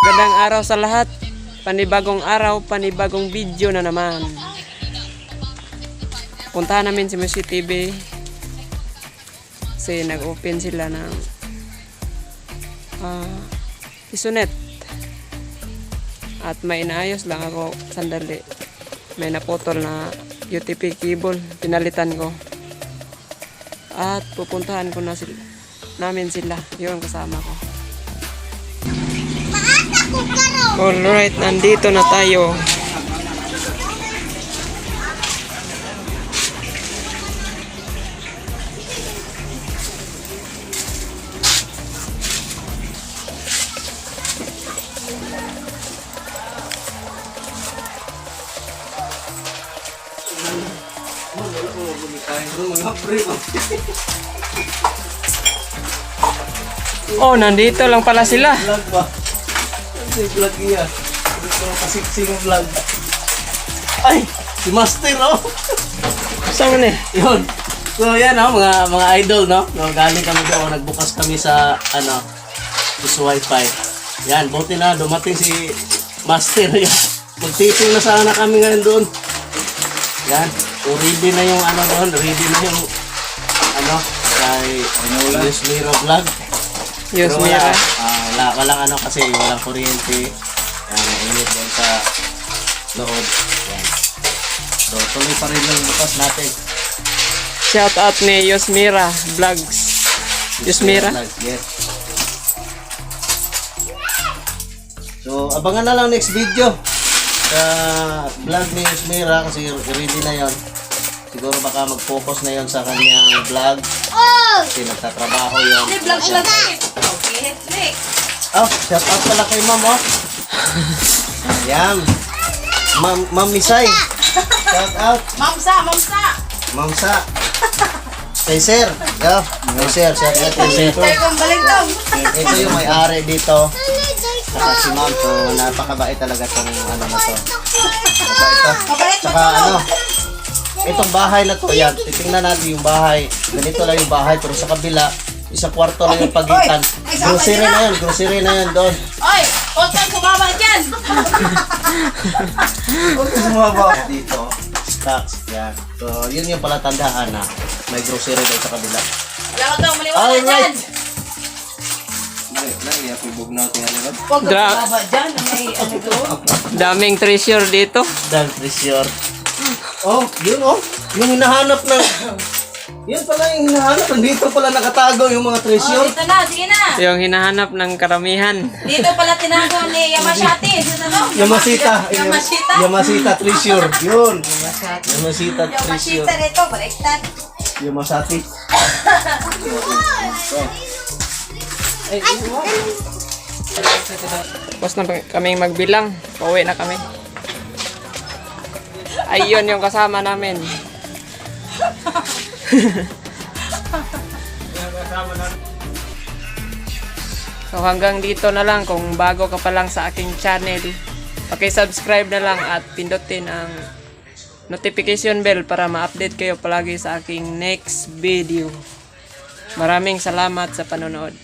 Magandang araw sa lahat. Panibagong araw, panibagong video na naman. Puntahan namin si Musi TV. Kasi nag-open sila ng Isonet. At may inaayos lang ako sandali. May naputol na UTP cable. Pinalitan ko. At pupuntahan ko na namin sila. Yun kasama ko. Alright, nandito na tayo. Oh, nandito lang pala sila. Vlog ba? Ano yung vlog niya? Ito kasiksing vlog. Ay! Si Master, oh! Saan na? Yun. So yan, oh, mga idol, no? No, galing kami doon, nagbukas kami sa, sa wifi. Yan, buti na, dumating si Master. Yan. Magtiting na sana kami ngayon doon. Yan. So ready na yung doon, ready na yung kay Yusmira Vlog. Yusmira. Walang kasi walang kuryente. Yan, mainit doon sa loob. Yan. So, tuloy pa rin yung bukas natin. Shout out ni Yusmira Vlogs. Yusmira? Yes. So, abangan na lang next video sa vlog ni Yusmira kasi ready na yon. Siguro baka mag-focus na yon sa kanyang vlog. Kasi nagtatrabaho yon. Vlog lang. Okay, Netflix. Oh, shout out pala kay Ma'am, oh. Ayan. Ma'am Misay. Shout out. Ma'am Sa. Kay Sir. Yo, kay Sir. Shout out kay Sir. Ito yung may-ari dito. Saka si Ma'am. So, napakabait talaga itong na to. Saka itong bahay na to, yan. Titingnan natin yung bahay. Ganito lang yung bahay, pero sa kabila, isang kwarto lang yung pagitan. Grocery na yun doon. Oy, huwag kang sumama dyan. Huwag kang sumama dito. Stocks, yan. So, yun yung palatandaan na may grocery doon sa kabila. Wala ka daw maniwala dyan. Huwag kang sumama dyan. May doon. Daming treasure dito. Damn treasure. Oh, yun oh. Yung hinahanap na... Yan pala yung hinahanap. Dito pala nakatago yung mga Oh, treasure. dito na, sige na. Yung hinahanap ng karamihan. Dito pala tinago ni Yamashati. Yamasita. Yamashita. Yamasita treasure. Yun. Yamasita treasure. Yamashita nito, baliktad. Yamasati. Tapos na kaming magbilang. Pauwi na kami. Ayun yung kasama namin. So hanggang dito na lang. Kung bago ka pa lang sa aking channel, paki-subscribe na lang at pindutin ang notification bell para ma-update kayo palagi sa aking next video. Maraming salamat sa panonood.